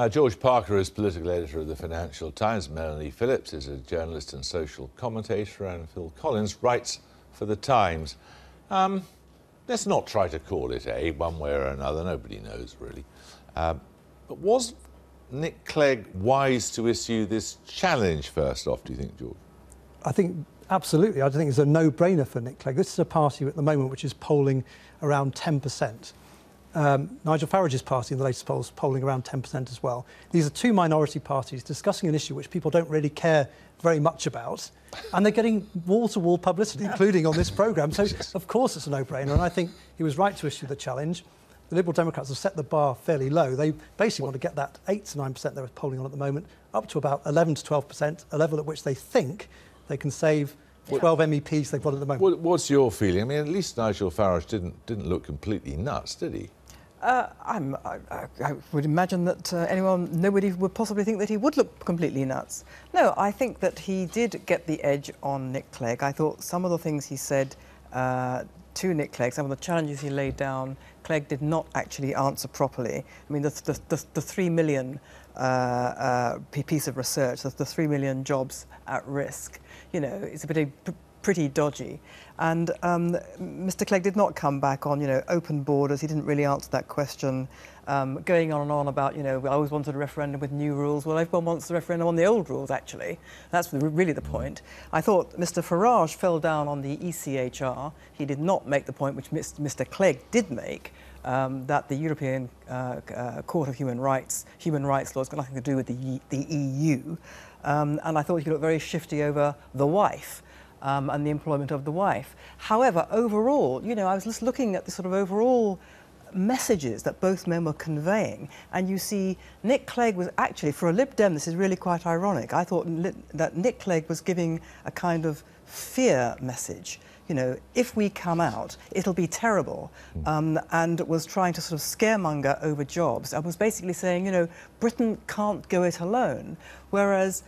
George Parker is political editor of the Financial Times. Melanie Phillips is a journalist and social commentator, and Phil Collins writes for the Times. Let's not try to call it one way or another. Nobody knows, really. But was Nick Clegg wise to issue this challenge first off, do you think, George? I think absolutely. I think it's a no-brainer for Nick Clegg. This is a party at the moment which is polling around 10%. Nigel Farage's party in the latest polls polling around 10% as well. These are two minority parties discussing an issue which people don't really care very much about, and they're getting wall-to-wall publicity, including on this programme. So, of course, it's a no-brainer, and I think he was right to issue the challenge. The Liberal Democrats have set the bar fairly low. They basically want to get that 8 to 9% they're polling on at the moment up to about 11 to 12%, a level at which they think they can save 12 MEPs they've got at the moment. What's your feeling? I mean, at least Nigel Farage didn't look completely nuts, did he? I would imagine that nobody would possibly think that he would look completely nuts. No, I think that he did get the edge on Nick Clegg. I thought some of the things he said to Nick Clegg, some of the challenges he laid down, Clegg did not actually answer properly. I mean, the 3 million piece of research, the 3 million jobs at risk, you know, it's a bit pretty dodgy. And Mr. Clegg did not come back on, you know, open borders. He didn't really answer that question. Going on and on about, you know, I always wanted a referendum with new rules. Well, everyone wants the referendum on the old rules, actually. That's really the point. I thought Mr. Farage fell down on the ECHR. He did not make the point which Mr. Clegg did make, that the European Court of Human Rights law has got nothing to do with the EU. And I thought he looked very shifty over the wife. And the employment of the wife. However, overall, you know, I was just looking at the sort of overall messages that both men were conveying, and you see Nick Clegg was actually, for a Lib Dem, this is really quite ironic. I thought that Nick Clegg was giving a kind of fear message. You know, if we come out, it'll be terrible, and was trying to sort of scaremonger over jobs. I was basically saying, you know, Britain can't go it alone, whereas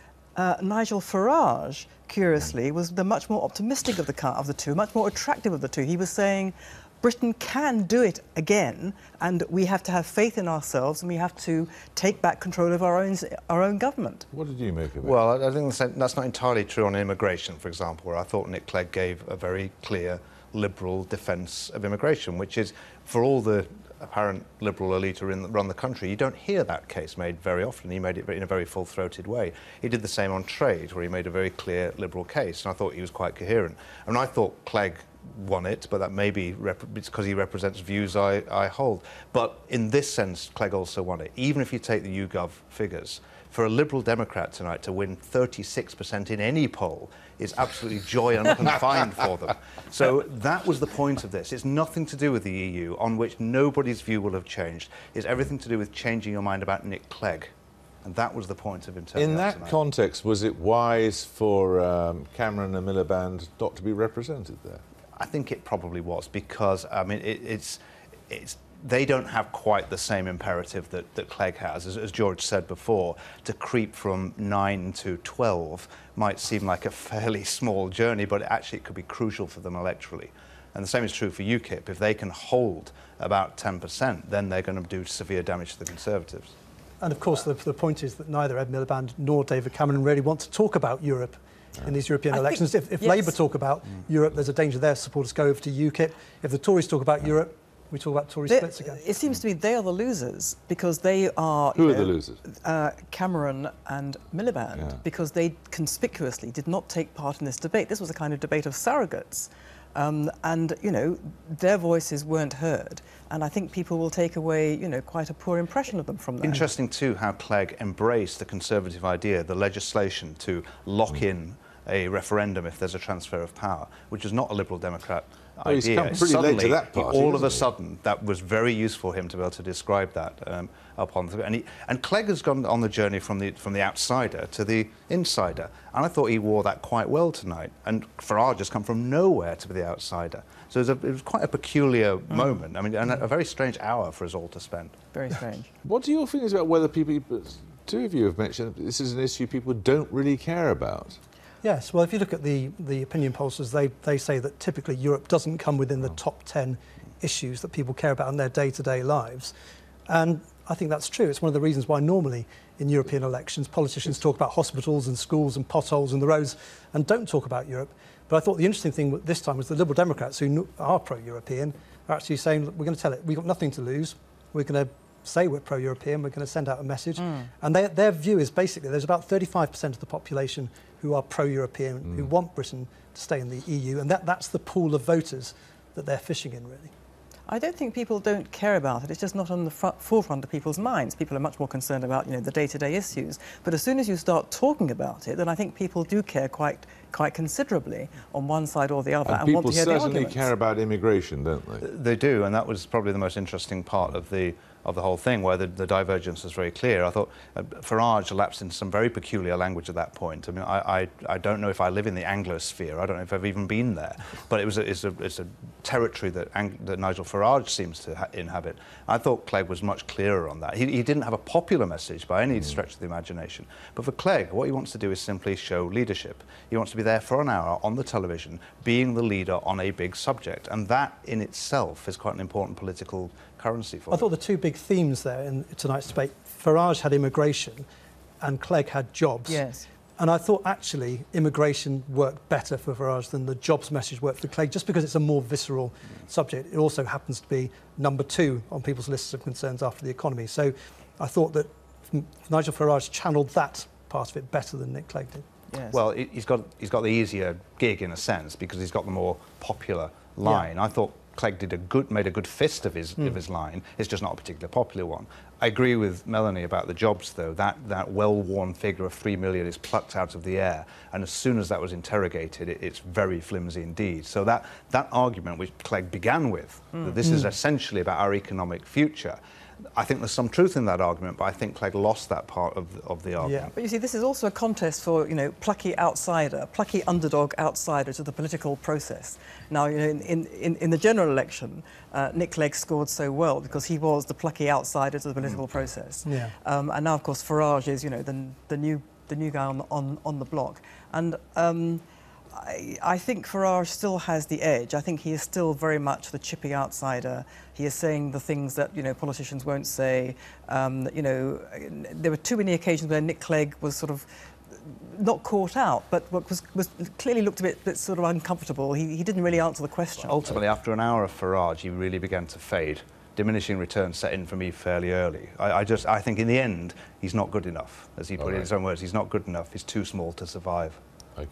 Nigel Farage, curiously, was the much more optimistic of the two, much more attractive of the two. He was saying Britain can do it again, and we have to have faith in ourselves, and we have to take back control of our own government. What did you make of it? Well, I think that's not entirely true on immigration, for example, where I thought Nick Clegg gave a very clear liberal defence of immigration, which is, for all the apparent liberal elite who run the country, you don't hear that case made very often. He made it in a very full-throated way. He did the same on trade, where he made a very clear liberal case, and I thought he was quite coherent. I mean, I thought Clegg won it, but that may be because he represents views I hold. But in this sense, Clegg also won it. Even if you take the YouGov figures, for a Liberal Democrat tonight to win 36% in any poll is absolutely joy unconfined for them. So that was the point of this. It's nothing to do with the EU, on which nobody's view will have changed. It's everything to do with changing your mind about Nick Clegg. And that was the point of him turning In that tonight. context, was it wise for Cameron and Miliband not to be represented there? I think it probably was, because, I mean, they don't have quite the same imperative that Clegg has. As George said before, to creep from 9 to 12 might seem like a fairly small journey, but actually it could be crucial for them electorally. And the same is true for UKIP. If they can hold about 10%, then they're going to do severe damage to the Conservatives. And of course, the point is that neither Ed Miliband nor David Cameron really want to talk about Europe in these European elections. If Labour talk about Europe, there's a danger their supporters go over to UKIP. If the Tories talk about Europe, we talk about Tory splits again. It seems to me they are the losers, because they are... Who are the losers? Cameron and Miliband, because they conspicuously did not take part in this debate. This was a kind of debate of surrogates. And, you know, their voices weren't heard. And I think people will take away, you know, quite a poor impression of them from that. Interesting, too, how Clegg embraced the Conservative idea, the legislation to lock in a referendum if there's a transfer of power, which is not a Liberal Democrat idea. He's come pretty late to that party, all of a sudden, that was very useful for him to be able to describe that and Clegg has gone on the journey from the outsider to the insider, and I thought he wore that quite well tonight. And Farage has come from nowhere to be the outsider, so it was quite a peculiar moment. I mean, and a very strange hour for us all to spend. Very strange. What are your feelings about whether people? Two of you have mentioned this is an issue people don't really care about. Yes, well, if you look at the opinion pollsters, they say that typically Europe doesn't come within the top 10 issues that people care about in their day-to-day lives. And I think that's true. It's one of the reasons why normally in European elections politicians talk about hospitals and schools and potholes and the roads and don't talk about Europe. But I thought the interesting thing this time was the Liberal Democrats, who are pro-European, are actually saying, we're going to tell it, we've got nothing to lose, we're going to say we're pro-European, we're going to send out a message. And their view is basically there's about 35% of the population who are pro-European, who want Britain to stay in the EU, and that's the pool of voters that they're fishing in, really. I don't think people don't care about it. It's just not on the forefront of people's minds. People are much more concerned about, you know, the day-to-day issues. But as soon as you start talking about it, then I think people do care quite considerably on one side or the other, and want to hear the arguments. People certainly care about immigration, don't they? They do, and that was probably the most interesting part of the whole thing, where the divergence was very clear. I thought Farage lapsed into some very peculiar language at that point. I mean, I don't know if I live in the Anglosphere. I don't know if I've even been there. But it's a territory that Nigel Farage seems to inhabit. I thought Clegg was much clearer on that. He didn't have a popular message by any stretch of the imagination. But for Clegg, what he wants to do is simply show leadership. He wants to be there for an hour on the television, being the leader on a big subject. And that in itself is quite an important political currency for I thought the two big themes there in tonight's debate, Farage had immigration and Clegg had jobs. Yes. And I thought actually immigration worked better for Farage than the jobs message worked for Clegg, just because it's a more visceral subject. It also happens to be number 2 on people's lists of concerns after the economy. So I thought that Nigel Farage channelled that part of it better than Nick Clegg did. Yes. Well, he's got the easier gig in a sense because he's got the more popular line. Yeah. I thought Clegg made a good fist of his line. It's just not a particularly popular one. I agree with Melanie about the jobs, though. That well-worn figure of 3 million is plucked out of the air, and as soon as that was interrogated, it's very flimsy indeed. So that argument, which Clegg began with, that this is essentially about our economic future, I think there's some truth in that argument, but I think Clegg lost that part of the argument. Yeah. But you see, this is also a contest for, you know, plucky outsider, plucky underdog outsider to the political process. Now, you know, in the general election, Nick Clegg scored so well because he was the plucky outsider to the political process. Yeah. And now, of course, Farage is, you know, the new guy on the block. And I think Farage still has the edge. I think he is still very much the chippy outsider. He is saying the things that, you know, politicians won't say. You know, there were too many occasions where Nick Clegg was sort of not caught out, but was clearly looked a bit sort of uncomfortable. He didn't really answer the question. Well, ultimately, after an hour of Farage, he really began to fade. Diminishing returns set in for me fairly early. I think in the end, he's not good enough. As he put it in his own words, he's not good enough. He's too small to survive. Okay.